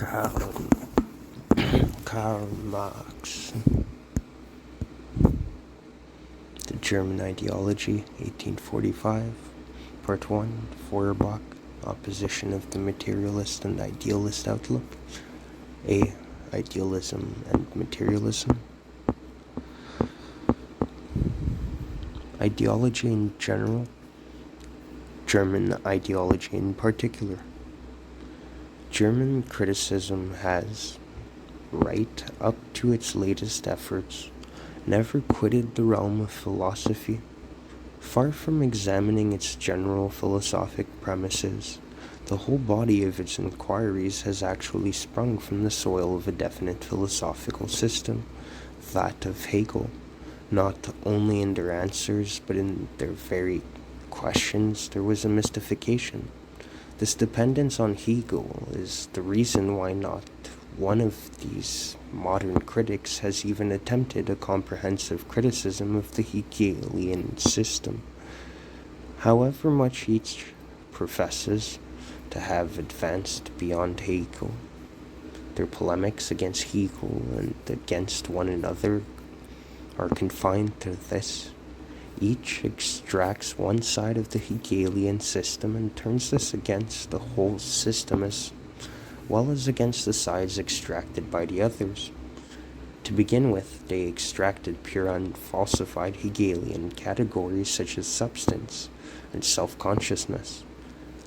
Karl, Karl Marx, The German Ideology, 1845, Part 1, Feuerbach, Opposition of the Materialist and Idealist Outlook, A. Idealism and Materialism. Ideology in general, German ideology in particular. German criticism has, right up to its latest efforts, never quitted the realm of philosophy. Far from examining its general philosophic premises, the whole body of its inquiries has actually sprung from the soil of a definite philosophical system, that of Hegel. Not only in their answers, but in their very questions, there was a mystification. This dependence on Hegel is the reason why not one of these modern critics has even attempted a comprehensive criticism of the Hegelian system. However much each professes to have advanced beyond Hegel, their polemics against Hegel and against one another are confined to this. Each extracts one side of the Hegelian system and turns this against the whole system as well as against the sides extracted by the others. To begin with, they extracted pure unfalsified Hegelian categories such as substance and self-consciousness.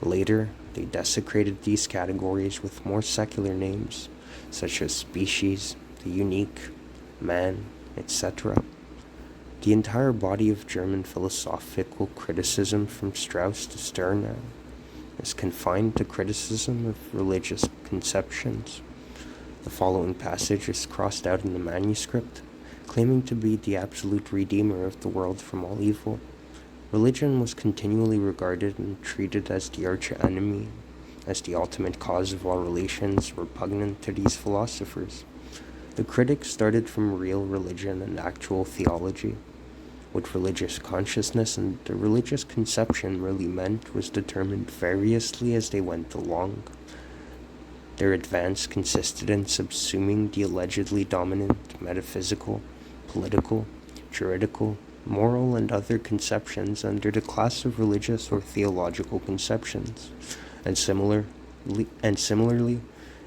Later, they desecrated these categories with more secular names, such as species, the unique, man, etc. The entire body of German philosophical criticism from Strauss to Stirner is confined to criticism of religious conceptions. The following passage is crossed out in the manuscript, claiming to be the absolute redeemer of the world from all evil. Religion was continually regarded and treated as the arch-enemy, as the ultimate cause of all relations repugnant to these philosophers. The critics started from real religion and actual theology. What religious consciousness and the religious conception really meant was determined variously as they went along. Their advance consisted in subsuming the allegedly dominant metaphysical, political, juridical, moral, and other conceptions under the class of religious or theological conceptions, and similarly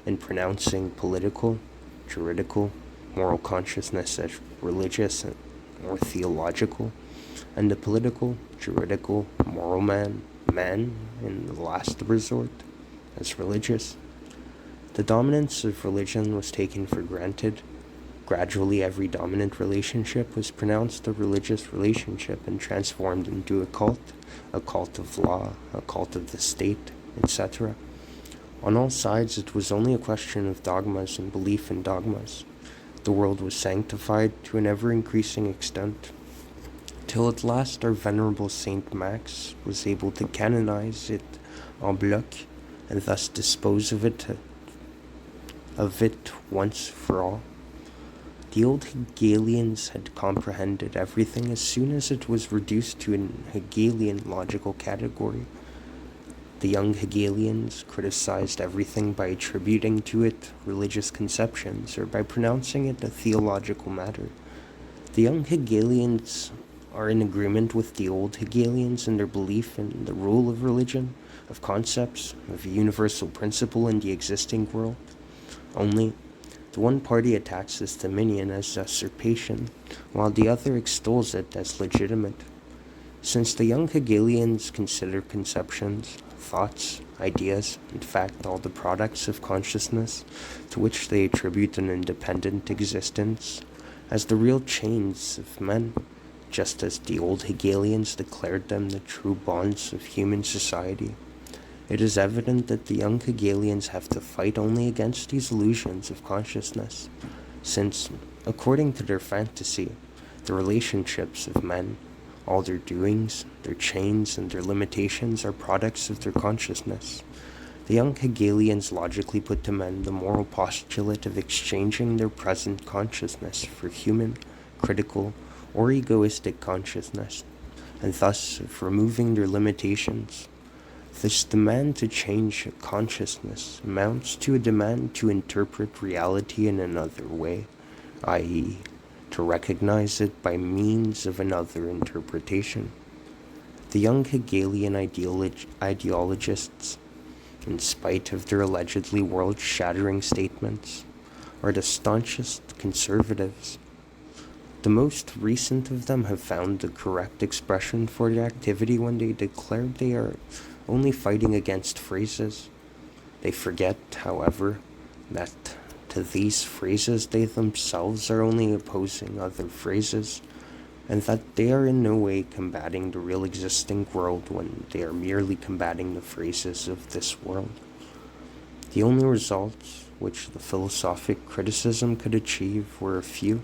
in pronouncing political, juridical, moral consciousness as religious or theological, and the political, juridical, moral man in the last resort, as religious. The dominance of religion was taken for granted. Gradually, every dominant relationship was pronounced a religious relationship and transformed into a cult of law, a cult of the state, etc. On all sides, it was only a question of dogmas and belief in dogmas. The world was sanctified to an ever-increasing extent, till at last our venerable Saint Max was able to canonize it en bloc, and thus dispose of it once for all. The old Hegelians had comprehended everything as soon as it was reduced to an Hegelian logical category. The young Hegelians criticized everything by attributing to it religious conceptions or by pronouncing it a theological matter. The young Hegelians are in agreement with the old Hegelians in their belief in the rule of religion, of concepts, of a universal principle in the existing world. Only, the one party attacks this dominion as usurpation, while the other extols it as legitimate. Since the young Hegelians consider conceptions, thoughts, ideas, in fact all the products of consciousness to which they attribute an independent existence, as the real chains of men, just as the old Hegelians declared them the true bonds of human society. It is evident that the young Hegelians have to fight only against these illusions of consciousness, since, according to their fantasy, the relationships of men, all their doings, their chains, and their limitations are products of their consciousness. The young Hegelians logically put to men the moral postulate of exchanging their present consciousness for human, critical, or egoistic consciousness, and thus of removing their limitations. This demand to change consciousness amounts to a demand to interpret reality in another way, i.e., to recognize it by means of another interpretation. The young Hegelian ideologists, in spite of their allegedly world-shattering statements, are the staunchest conservatives. The most recent of them have found the correct expression for their activity when they declare they are only fighting against phrases. They forget, however, that to these phrases they themselves are only opposing other phrases, and that they are in no way combating the real existing world when they are merely combating the phrases of this world. The only results which the philosophic criticism could achieve were a few,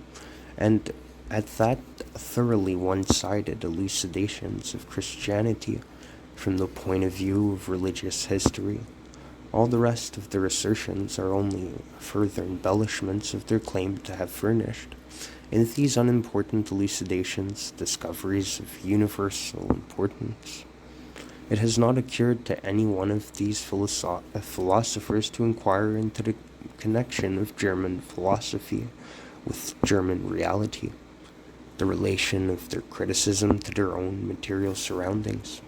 and at that thoroughly one-sided elucidations of Christianity from the point of view of religious history. All the rest of their assertions are only further embellishments of their claim to have furnished, in these unimportant elucidations, discoveries of universal importance. It has not occurred to any one of these philosophers to inquire into the connection of German philosophy with German reality, the relation of their criticism to their own material surroundings.